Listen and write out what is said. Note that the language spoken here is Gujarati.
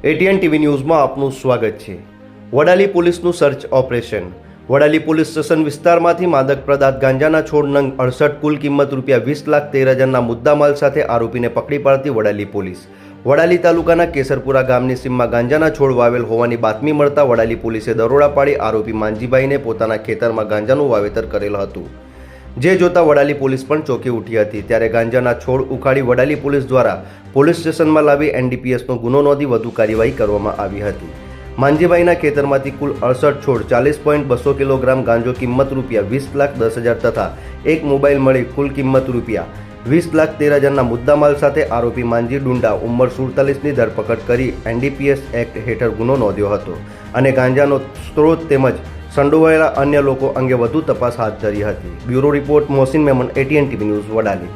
એટીએન ટીવી ન્યૂઝમાં આપનું સ્વાગત છે। વડાલી પોલીસનું search operation. Vadali police station વિસ્તારમાંથી માદક પદાર્થ ગાંજાના છોડ નંગ 68 કુલ કિંમત ₹20,13,000ના મુદ્દામાલ સાથે આરોપીને પકડી પાડતી વડાલી પોલીસ। વડાલી તાલુકાના કેસરપુરા ગામની સીમમાં ગાંજાના છોડ વાવેલ હોવાની બાતમી મળતા વડાલી પોલીસે દરોડા પાડી આરોપી માંજીભાઈને પોતાના ખેતરમાં ગાંજાનું વાવેતર કરેલ હતું, જે જોતા વડાલી પોલીસ પણ ચોંકી ઉઠી હતી। ત્યારે ગાંજાના છોડ ઉખાડી વડાલી પોલીસ દ્વારા પોલીસ સ્ટેશનમાં લાવી એનડીપીએસનો ગુનો નોંધી વધુ કાર્યવાહી કરવામાં આવી હતી। માંજીભાઈના ખેતરમાંથી કુલ 68 છોડ 40.200 કિલોગ્રામ ગાંજો કિંમત ₹20,10,000 તથા એક મોબાઈલ મળી કુલ કિંમત ₹20,13,000ના મુદ્દામાલ સાથે આરોપી માંજી ડુંડા ઉંમર 47ની ધરપકડ કરી એનડીપીએસ એક્ટ હેઠળ ગુનો નોંધ્યો હતો અને ગાંજાનો સ્ત્રોત તેમજ સંડોવાયેલા અન્ય લોકો અંગે વધુ તપાસ હાથ ધરી હતી। Bureau report Mohsin Memon, ATN TV news, Vadali.